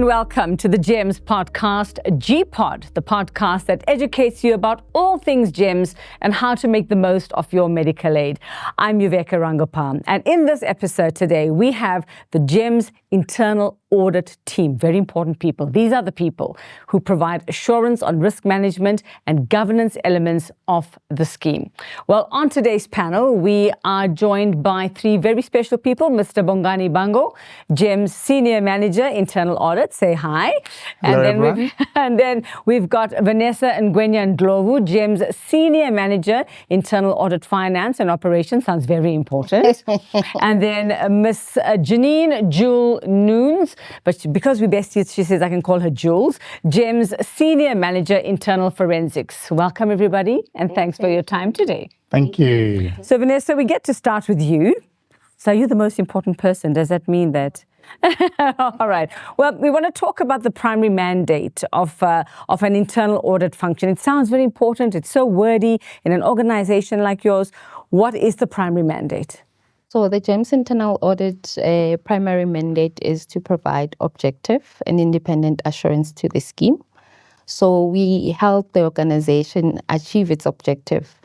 and welcome to the GEMS podcast, GPOD, the podcast that educates you about all things GEMS and how to make the most of your medical aid. I'm Yuveka Rangopal, and in this episode today, we have the GEMS internal audit team. Very important people. These are the people who provide assurance on risk management and governance elements of the scheme. Well, on today's panel, we are joined by three very special people. Mr. Bongani Bango, GEMS Senior Manager, Internal Audit. Say hi. Hello, And then we've got Vanessa Ngwenya Ndlovu, GEMS Senior Manager, Internal Audit Finance and Operations. Sounds very important. And then Miss Janine Jewel Noons, but because we're besties, she says I can call her Jules, GEMS Senior Manager, Internal Forensics. Welcome, everybody, and thanks for your time today. Thank you. So, Vanessa, we get to start with you. So you're the most important person. Does that mean that? All right. Well, we want to talk about the primary mandate of an internal audit function. It sounds very important. It's so wordy in an organization like yours. What is the primary mandate? So the GEMS internal audit primary mandate is to provide objective and independent assurance to the scheme. So we help the organization achieve its objective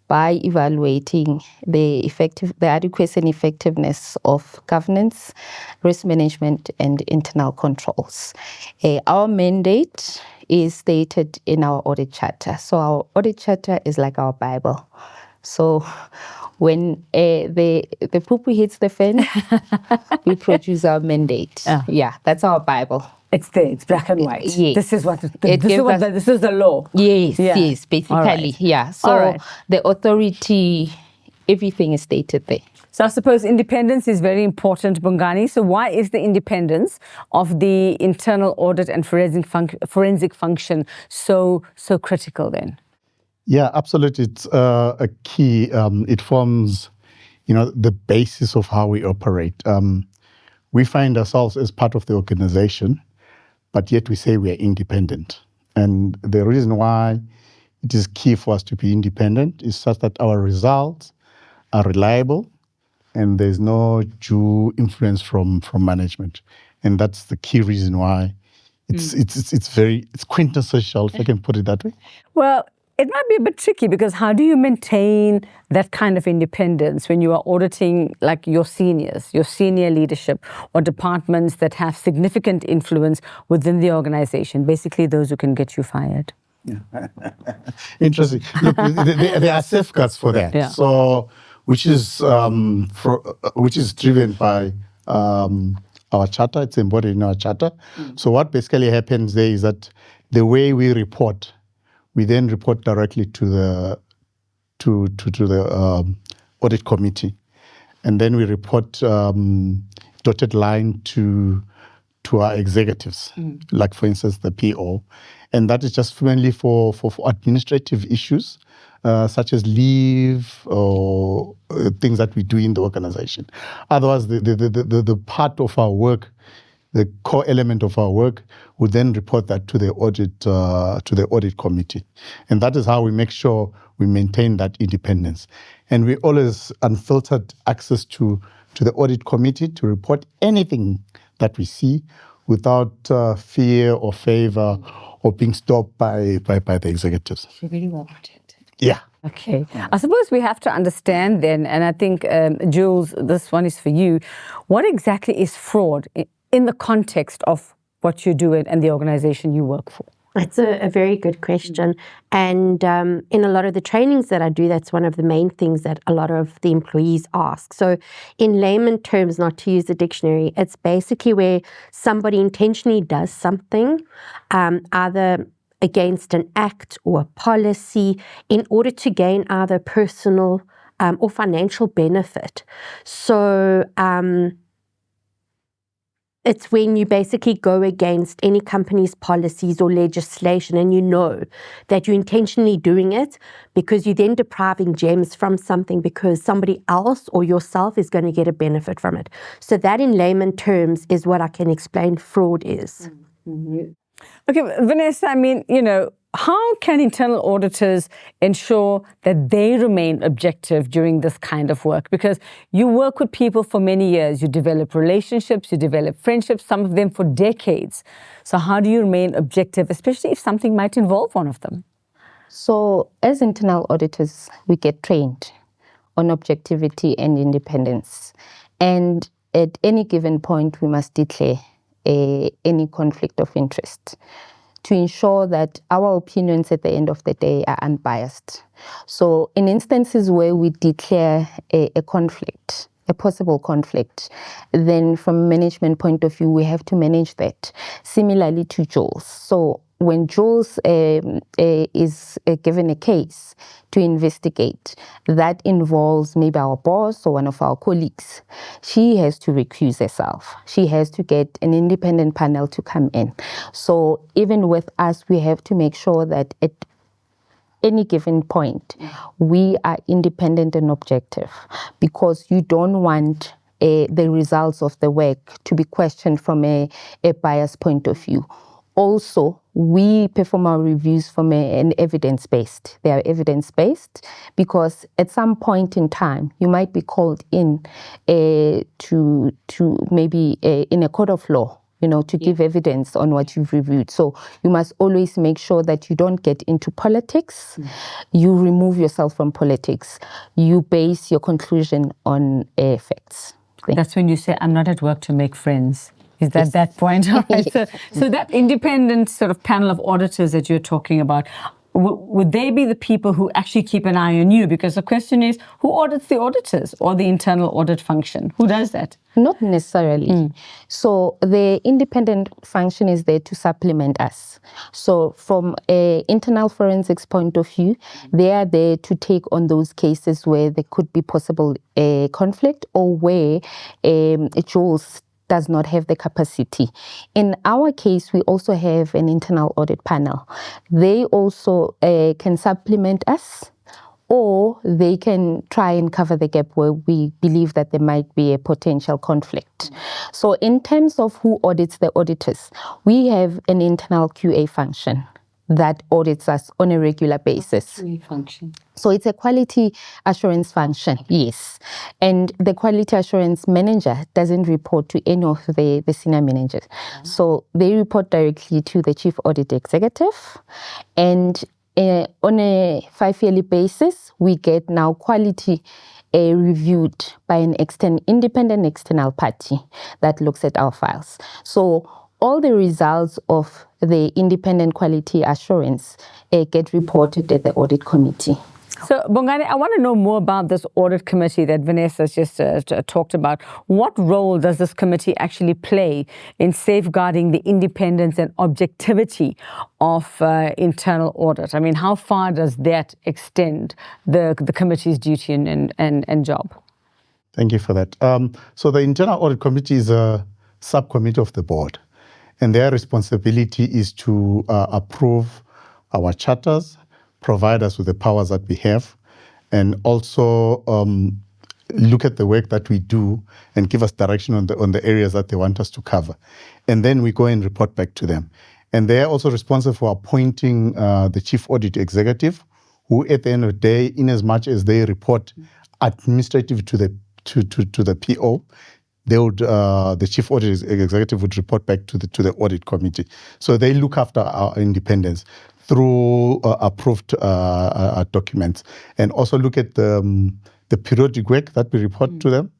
by evaluating the adequacy and effectiveness of governance, risk management, and internal controls. Our mandate is stated in our audit charter. So our audit charter is like our Bible. So when the poo-poo hits the fan, we produce our mandate. Yeah, that's our Bible. It's there. It's black and white. Yes. This is the law. Yes, Yeah. yes, basically. Right. Yeah. So the authority, everything is stated there. So I suppose independence is very important, Bongani. So why is the independence of the internal audit and forensic function so critical then? Yeah, absolutely. It's a key. It forms, the basis of how we operate. We find ourselves as part of the organization, but yet we say we are independent. And the reason why it is key for us to be independent is such that our results are reliable and there's no due influence from management. And that's the key reason why it's quintessential, if I can put it that way. Well, it might be a bit tricky because how do you maintain that kind of independence when you are auditing like your seniors, your senior leadership, or departments that have significant influence within the organization, basically those who can get you fired? Yeah. Interesting. Look, there are safeguards for that. Yeah. So, which is driven by our charter. It's embodied in our charter. So what basically happens there is that the way we report, we then report directly to the audit committee, and then we report dotted line to our executives, like for instance the PO, and that is just mainly for administrative issues such as leave or things that we do in the organization. Otherwise, the part of our work, the core element of our work, would then report that to the audit committee, and that is how we make sure we maintain that independence. And we always unfiltered access to the audit committee to report anything that we see without fear or favor or being stopped by the executives. Very well protected. Yeah. Okay. I suppose we have to understand then, and I think, Jules, this one is for you. What exactly is fraud in the context of what you do and the organization you work for? That's a very good question. And in a lot of the trainings that I do, that's one of the main things that a lot of the employees ask. So in layman terms, not to use the dictionary, it's basically where somebody intentionally does something, either against an act or a policy, in order to gain either personal or financial benefit. So it's when you basically go against any company's policies or legislation, and you know that you're intentionally doing it because you're then depriving GEMS from something because somebody else or yourself is going to get a benefit from it. So that in layman terms is what I can explain fraud is. Mm-hmm. Okay, Vanessa, I mean, how can internal auditors ensure that they remain objective during this kind of work? Because you work with people for many years, you develop relationships, you develop friendships, some of them for decades. So how do you remain objective, especially if something might involve one of them? So as internal auditors, we get trained on objectivity and independence. And at any given point, we must declare any conflict of interest to ensure that our opinions at the end of the day are unbiased. So in instances where we declare a conflict, a possible conflict, then from a management point of view, we have to manage that. Similarly to Jules. So when Jules is given a case to investigate that involves maybe our boss or one of our colleagues, she has to recuse herself. She has to get an independent panel to come in. So even with us, we have to make sure that at any given point, we are independent and objective, because you don't want the results of the work to be questioned from a biased point of view. Also, we perform our reviews from an evidence-based. They are evidence-based because at some point in time, you might be called in to maybe in a court of law, to give evidence on what you've reviewed. So you must always make sure that you don't get into politics. You remove yourself from politics. You base your conclusion on facts. That's when you say, I'm not at work to make friends. Is that that point? All right. So that independent sort of panel of auditors that you're talking about, would they be the people who actually keep an eye on you? Because the question is, who audits the auditors or the internal audit function? Who does that? Not necessarily. So the independent function is there to supplement us. So from an internal forensics point of view, they are there to take on those cases where there could be possible conflict or where Jules does not have the capacity. In our case, we also have an internal audit panel. They also can supplement us, or they can try and cover the gap where we believe that there might be a potential conflict. So in terms of who audits the auditors, we have an internal QA function that audits us on a regular basis. So it's a quality assurance function, yes. And the quality assurance manager doesn't report to any of the senior managers. So they report directly to the chief audit executive. And on a 5-yearly basis, we get now quality reviewed by an independent external party that looks at our files. So all the results of the independent quality assurance get reported at the audit committee. So, Bongani, I want to know more about this audit committee that Vanessa just talked about. What role does this committee actually play in safeguarding the independence and objectivity of internal audit? I mean, how far does that extend the committee's duty and job? Thank you for that. So the internal audit committee is a subcommittee of the board, and their responsibility is to approve our charters, provide us with the powers that we have, and also look at the work that we do and give us direction on the areas that they want us to cover. And then we go and report back to them. And they're also responsible for appointing the chief audit executive, who at the end of the day, in as much as they report administrative to the PO, they would the chief audit executive would report back to the audit committee. So they look after our independence through approved documents, and also look at the periodic work that we report to them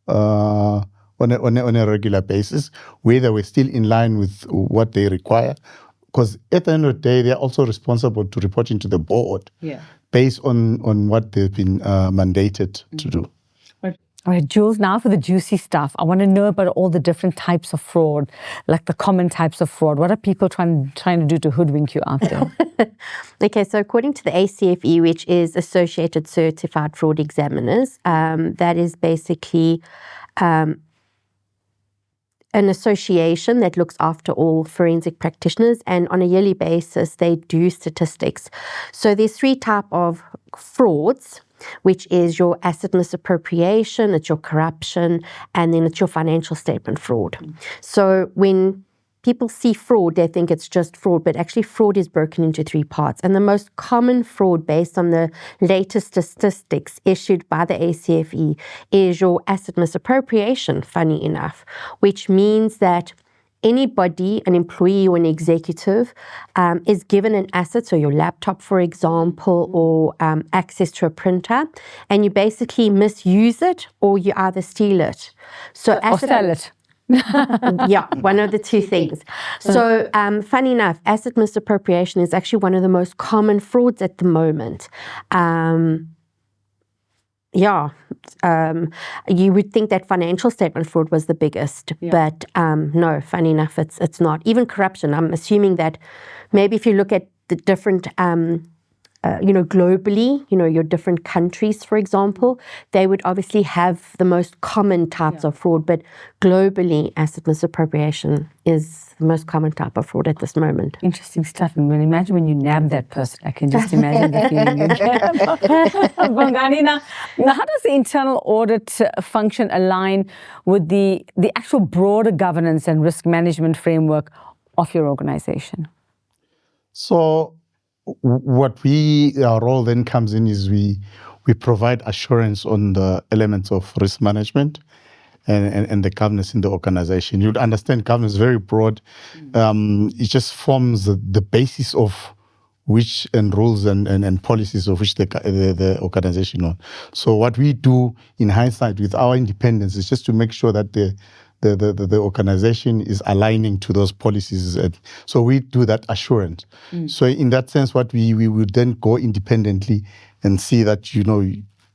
on a regular basis, whether we're still in line with what they require. Because at the end of the day, they're also responsible to report into the board based on what they've been mandated to do. All right, Jules, now for the juicy stuff. I want to know about all the different types of fraud, like the common types of fraud. What are people trying to do to hoodwink you out there? Okay, so according to the ACFE, which is Associated Certified Fraud Examiners, that is basically an association that looks after all forensic practitioners, and on a yearly basis, they do statistics. So there's 3 types of frauds, which is your asset misappropriation, it's your corruption, and then it's your financial statement fraud. So when people see fraud, they think it's just fraud, but actually fraud is broken into 3 parts. And the most common fraud, based on the latest statistics issued by the ACFE, is your asset misappropriation, funny enough, which means that anybody, an employee or an executive, is given an asset, so your laptop, for example, or access to a printer, and you basically misuse it, or you either steal it. So Or sell it. yeah, one of the 2 things. So, funny enough, asset misappropriation is actually one of the most common frauds at the moment. You would think that financial statement fraud was the biggest, but no, funny enough, it's not. Even corruption, I'm assuming that maybe if you look at the different globally, your different countries, for example, they would obviously have the most common types of fraud, but globally, asset misappropriation is the most common type of fraud at this moment. Interesting stuff. And imagine when you nab that person. I can just imagine the feeling you get. Bongani, now, how does the internal audit function align with the actual broader governance and risk management framework of your organization? So what our role then comes in is we provide assurance on the elements of risk management and the governance in the organization. You'd understand governance is very broad. It just forms the basis of which and rules and policies of which the organization on. So what we do in hindsight with our independence is just to make sure that the organization is aligning to those policies. And so we do that assurance. So in that sense, what we would then go independently and see that,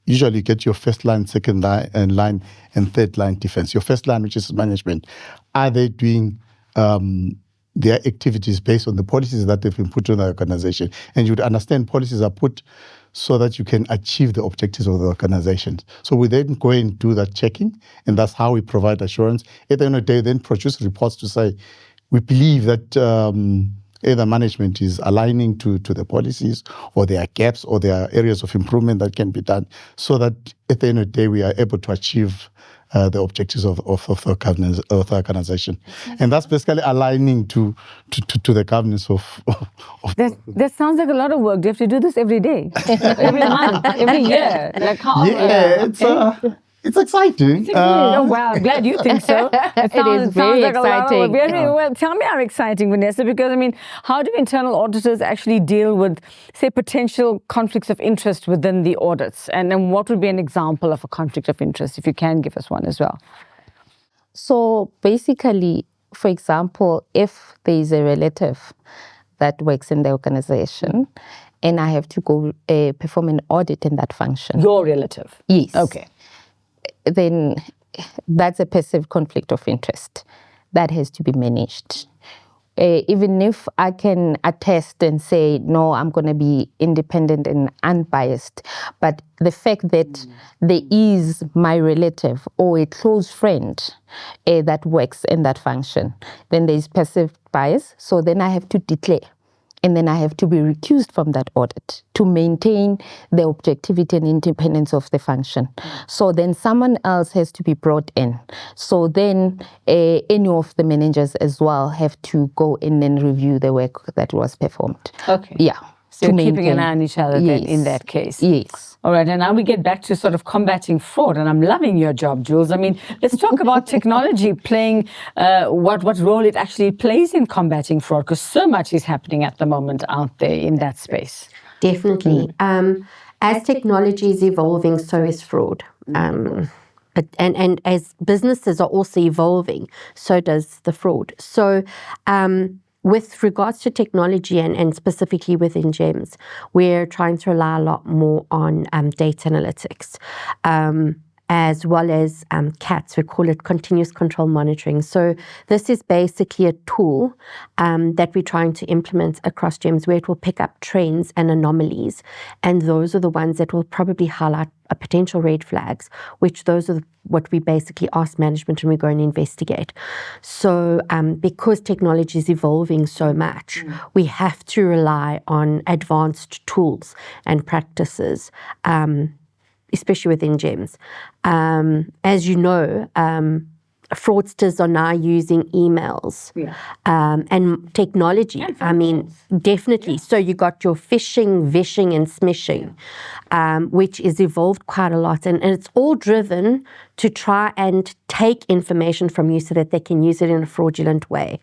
usually get your first line, second line, and third line defense. Your first line, which is management, are they doing their activities based on the policies that they've been put on the organization? And you'd understand policies are put so that you can achieve the objectives of the organization. So we then go and do that checking, and that's how we provide assurance. At the end of the day, then produce reports to say, we believe that either management is aligning to the policies, or there are gaps, or there are areas of improvement that can be done, so that at the end of the day, we are able to achieve the objectives of the organization. And that's basically aligning to the governance of That sounds like a lot of work. Do you have to do this every day? Every month? Every year? Like how? It's exciting. Oh, wow. I'm glad you think so. It is very like exciting. A lot of work. Well, tell me how exciting, Vanessa, because, how do internal auditors actually deal with, say, potential conflicts of interest within the audits? And then what would be an example of a conflict of interest, if you can give us one as well? So basically, for example, if there is a relative that works in the organization and I have to go perform an audit in that function. Your relative? Yes. Okay. Then that's a perceived conflict of interest that has to be managed. Even if I can attest and say, no, I'm going to be independent and unbiased, but the fact that there is my relative or a close friend that works in that function, then there is perceived bias. So then I have to declare. And then I have to be recused from that audit to maintain the objectivity and independence of the function. So then someone else has to be brought in. So then any of the managers as well have to in and then review the work that was performed. Okay. Yeah. So you're keeping an eye on each other then in that case. Yes. All right, and now we get back to sort of combating fraud, and I'm loving your job, Jules. Let's talk about technology playing what role it actually plays in combating fraud, because so much is happening at the moment out there in that space. Definitely. As technology is evolving, so is fraud. And as businesses are also evolving, so does the fraud. So with regards to technology and specifically within GEMS, we're trying to rely a lot more on data analytics, as well as CATS. We call it continuous control monitoring. So this is basically a tool that we're trying to implement across GEMS, where it will pick up trends and anomalies. And those are the ones that will probably highlight potential red flags, which those are what we basically ask management and we go and investigate. So because technology is evolving so much, we have to rely on advanced tools and practices, especially within GEMS. As you know, fraudsters are now using emails and technology. Definitely. So you got your phishing, vishing, and smishing, which is evolved quite a lot. And it's all driven to try and take information from you so that they can use it in a fraudulent way.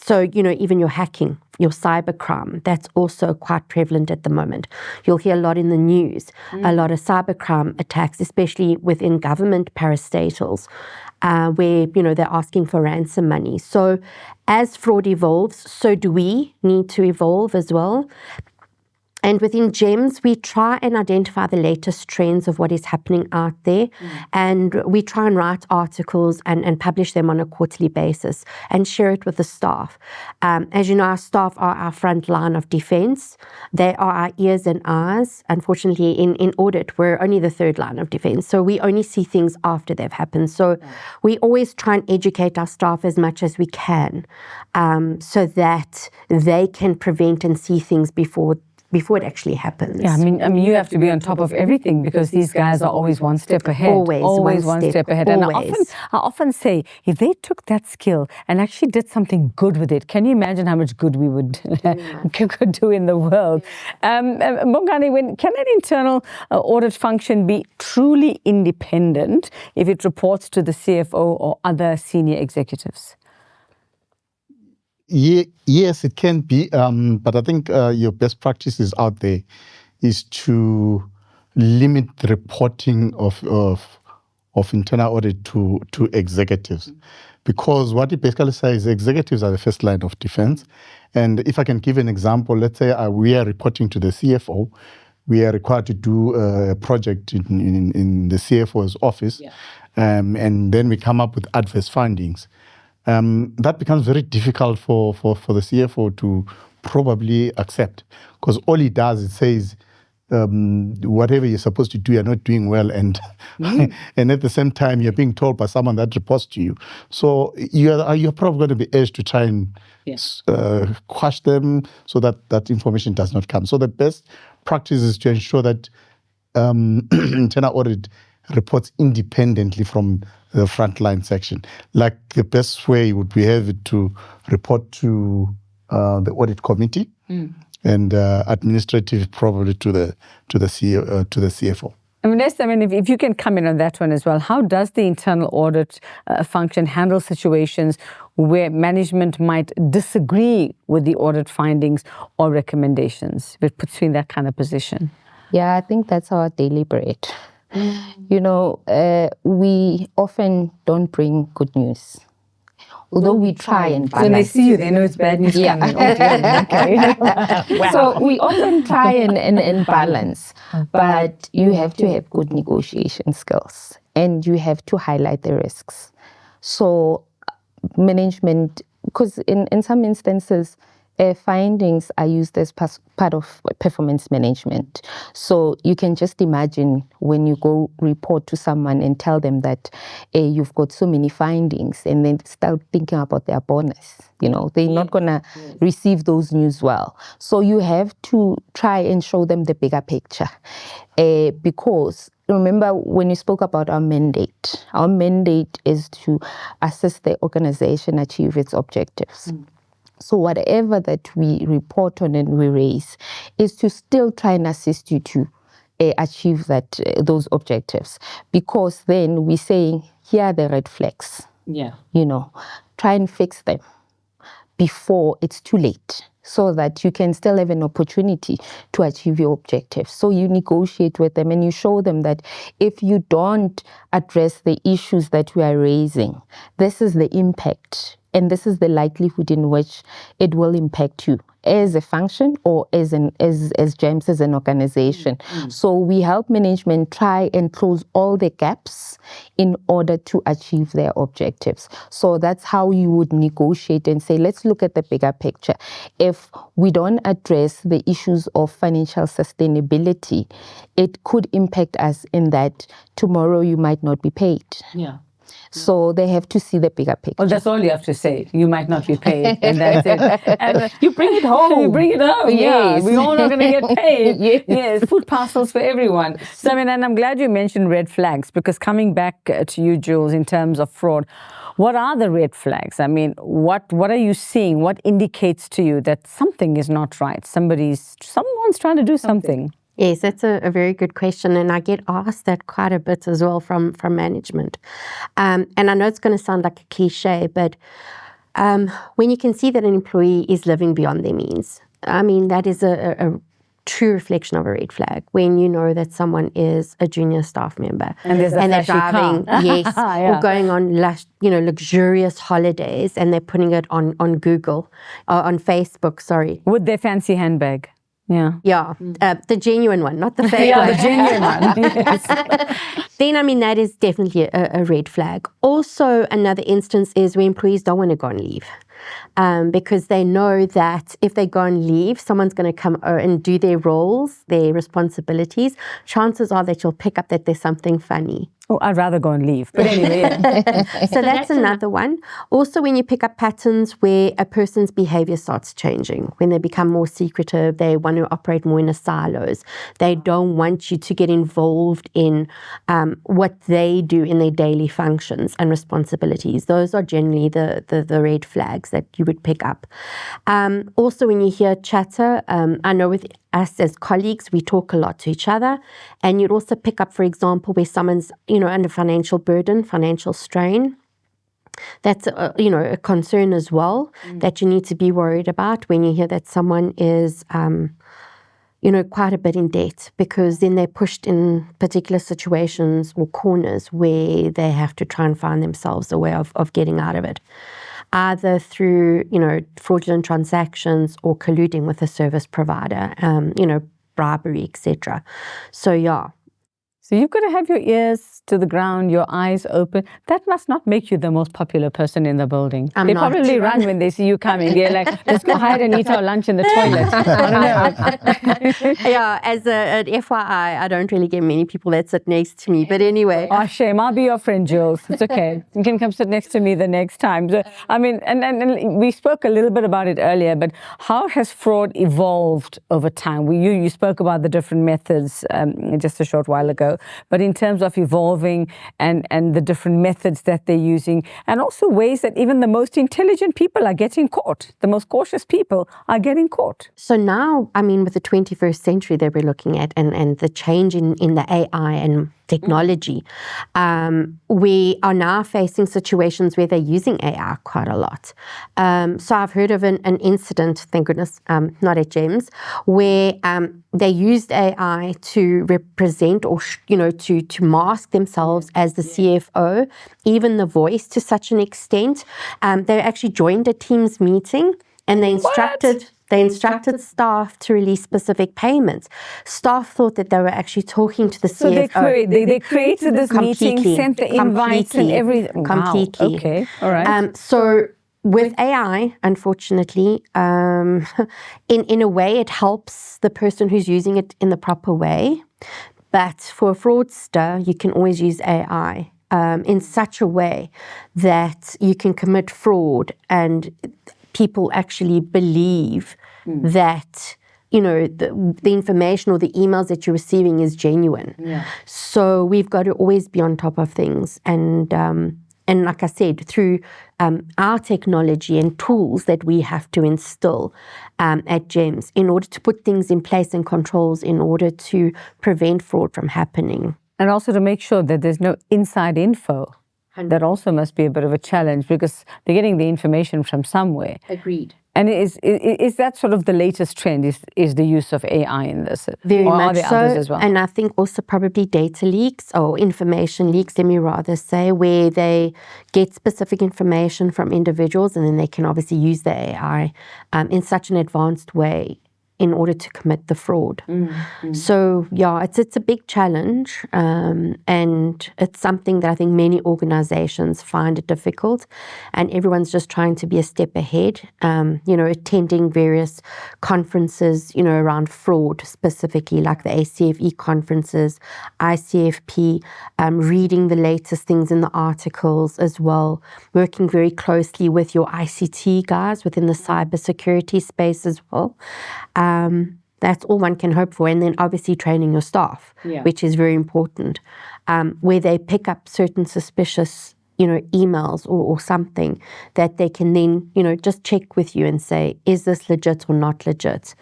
So, even your hacking, your cybercrime, that's also quite prevalent at the moment. You'll hear a lot in the news, a lot of cybercrime attacks, especially within government parastatals, where, they're asking for ransom money. So as fraud evolves, so do we need to evolve as well. And within GEMS, we try and identify the latest trends of what is happening out there. And we try and write articles and publish them on a quarterly basis and share it with the staff. As you know, our staff are our front line of defense. They are our ears and eyes. Unfortunately, in audit, we're only the third line of defense. So we only see things after they've happened. So we always try and educate our staff as much as we can, so that they can prevent and see things before it actually happens. Yeah, I mean, you have to be on top of everything because these guys are always one step ahead. Always one step ahead. Always. And I often say, if they took that skill and actually did something good with it, can you imagine how much good we would could do in the world? Bongani, can an internal audit function be truly independent if it reports to the CFO or other senior executives? Yes, it can be, but I think your best practices out there is to limit the reporting of internal audit to executives, because what it basically says is executives are the first line of defense. And if I can give an example, let's say we are reporting to the CFO. We are required to do a project in the CFO's office, and then we come up with adverse findings. That becomes very difficult for the CFO to probably accept, because all he does is says, whatever you're supposed to do, you're not doing well, and and at the same time you're being told by someone that reports to you. So you're probably going to be urged to try and quash them so that information does not come. So the best practice is to ensure that internal audit reports independently from the frontline section. Like the best way would be have it to report to the audit committee, and administrative probably to the CEO, to the CFO. Vanessa, if you can come in on that one as well, how does the internal audit function handle situations where management might disagree with the audit findings or recommendations? If it puts you in that kind of position. Yeah, I think that's our daily bread. We often don't bring good news. Although we try and balance. When they see you, they know it's bad news coming. So we often try and balance, but you have to have good negotiation skills and you have to highlight the risks. So management, because in some instances, findings are used as part of performance management. So you can just imagine when you go report to someone and tell them that you've got so many findings, and then start thinking about their bonus. They're not going to receive those news well. So you have to try and show them the bigger picture. Because remember when you spoke about our mandate is to assist the organization achieve its objectives. So whatever that we report on and we raise is to still try and assist you to achieve those objectives. Because then we're saying, here are the red flags. Try and fix them before it's too late, so that you can still have an opportunity to achieve your objectives. So you negotiate with them and you show them that if you don't address the issues that we are raising, this is the impact. And this is the likelihood in which it will impact you as a function or as GEMS, as an organization. So we help management try and close all the gaps in order to achieve their objectives. So that's how you would negotiate and say, let's look at the bigger picture. If we don't address the issues of financial sustainability, it could impact us in that tomorrow you might not be paid. So they have to see the bigger picture. Well, that's all you have to say. You might not be paid, and that's it. And you bring it home. You bring it home. Yeah, Yes. we're all not going to get paid. Yes. Food parcels for everyone. So, I mean, and I'm glad you mentioned red flags, because coming back to you, Jules, in terms of fraud, what are the red flags? I mean, what are you seeing? What indicates to you that something is not right? Someone's trying to do something. Yes, that's a very good question, and I get asked that quite a bit as well from management. And I know it's going to sound like a cliche, but when you can see that an employee is living beyond their means, I mean, that is a true reflection of a red flag. When you know that someone is a junior staff member And there's a they're flashy driving, car. yes, Yeah. or going on luxurious holidays, and they're putting it on Google, on Facebook, sorry. With their fancy handbag. Yeah. Yeah, the genuine one, not the fake Yeah, one. the genuine one. Yes. Then, I mean, that is definitely a red flag. Also, another instance is where employees don't want to go and leave. Because they know that if they go and leave, someone's going to come and do their roles, their responsibilities. Chances are that you'll pick up that there's something funny. Oh, I'd rather go and leave. But anyway, yeah. So that's another one. Also, when you pick up patterns where a person's behavior starts changing, when they become more secretive, they want to operate more in a silos. They don't want you to get involved in what they do in their daily functions and responsibilities. Those are generally the red flags that you would pick up. Also, when you hear chatter, I know with us as colleagues, we talk a lot to each other, and you'd also pick up, for example, where someone's under financial burden, financial strain. That's a concern as well that you need to be worried about when you hear that someone is quite a bit in debt, because then they're pushed in particular situations or corners where they have to try and find themselves a way of getting out of it, either through, fraudulent transactions or colluding with a service provider, bribery, etc. So, yeah. So you've got to have your ears to the ground, your eyes open. That must not make you the most popular person in the building. They probably run when they see you coming. They're like, let's go hide and eat our lunch in the toilet. I don't know. Yeah, as an FYI, I don't really get many people that sit next to me. But anyway. Oh, shame. I'll be your friend, Jules. It's okay. You can come sit next to me the next time. So, I mean, and we spoke a little bit about it earlier, but how has fraud evolved over time? You spoke about the different methods just a short while ago. But in terms of evolving and the different methods that they're using, and also ways that even the most intelligent people are getting caught, the most cautious people are getting caught. So now, I mean, with the 21st century that we're looking at, and the change in the AI and technology, we are now facing situations where they're using AI quite a lot. So I've heard of an incident, thank goodness, not at GEMS, where they used AI to represent or, to mask themselves as the CFO, even the voice to such an extent. They actually joined a Teams meeting and they instructed staff to release specific payments. Staff thought that they were actually talking to the CFO. So they created this meeting, sent the invites and everything. Completely. Wow. Okay, all right. So with AI, unfortunately, in a way, it helps the person who's using it in the proper way. But for a fraudster, you can always use AI in such a way that you can commit fraud and people actually believe that, the information or the emails that you're receiving is genuine. Yeah. So we've got to always be on top of things. And like I said, through our technology and tools that we have to instill at GEMS in order to put things in place and controls in order to prevent fraud from happening. And also to make sure that there's no inside info. That also must be a bit of a challenge because they're getting the information from somewhere. Agreed. And is that sort of the latest trend, is the use of AI in this? Very or much are there so. Others as well? And I think also probably data leaks or information leaks, let me rather say, where they get specific information from individuals and then they can obviously use the AI in such an advanced way in order to commit the fraud. So yeah, it's a big challenge, and it's something that I think many organizations find it difficult, and everyone's just trying to be a step ahead, attending various conferences, around fraud specifically, like the ACFE conferences, ICFP, reading the latest things in the articles as well, working very closely with your ICT guys within the cybersecurity space as well. That's all one can hope for. And then obviously training your staff, which is very important, where they pick up certain suspicious, emails or something that they can then, just check with you and say, is this legit or not legit?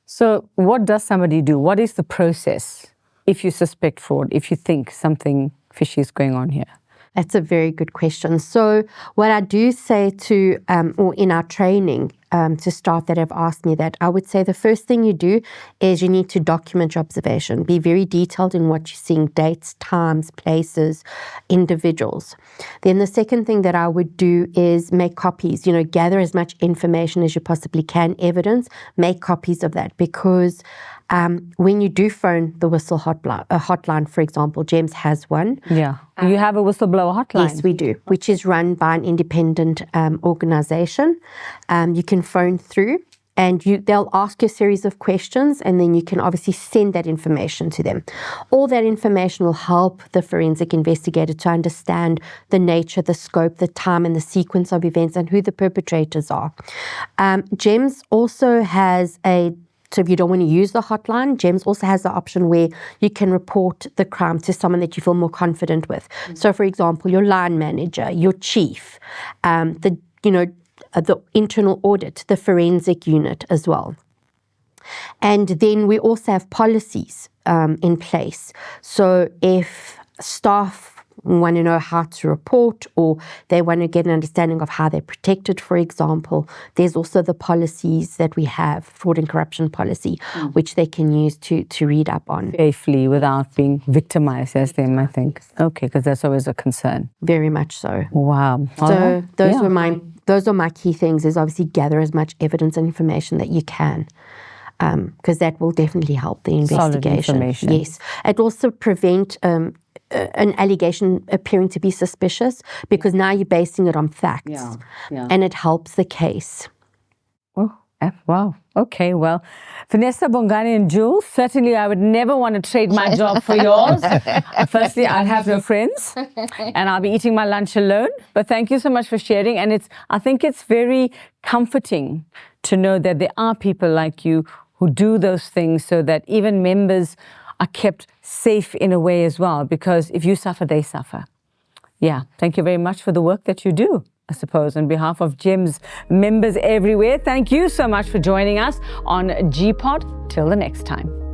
So what does somebody do? What is the process if you suspect fraud, if you think something fishy is going on here? That's a very good question. So what I do say to, or in our training, to staff that have asked me that, I would say the first thing you do is you need to document your observation. Be very detailed in what you're seeing, dates, times, places, individuals. Then the second thing that I would do is make copies, gather as much information as you possibly can, evidence, make copies of that, because when you do phone the whistle hotline, for example, GEMS has one. Yeah. You have a whistleblower hotline? Yes, we do, which is run by an independent organization. You can phone through and they'll ask you a series of questions, and then you can obviously send that information to them. All that information will help the forensic investigator to understand the nature, the scope, the time, and the sequence of events, and who the perpetrators are. GEMS also has so if you don't want to use the hotline, GEMS also has the option where you can report the crime to someone that you feel more confident with. So, for example, your line manager, your chief, the internal audit, the forensic unit as well. And then we also have policies in place. So if staff want to know how to report, or they want to get an understanding of how they're protected, for example, there's also the policies that we have, fraud and corruption policy, which they can use to read up on. Safely, without being victimized as they might think. Okay, because that's always a concern. Very much so. Wow. So those are my key things, is obviously gather as much evidence and information that you can, because that will definitely help the investigation. Solid information. Yes. It also prevent an allegation appearing to be suspicious, because now you're basing it on facts, and it helps the case. Oh, wow. Okay, well, Vanessa, Bongani, and Jules, certainly I would never want to trade my job for yours. Firstly, I'll have no friends, and I'll be eating my lunch alone. But thank you so much for sharing. And I think it's very comforting to know that there are people like you who do those things, so that even members are kept safe in a way as well, because if you suffer, they suffer. Yeah, thank you very much for the work that you do, I suppose. On behalf of GEMS members everywhere, thank you so much for joining us on GPOD. Till the next time.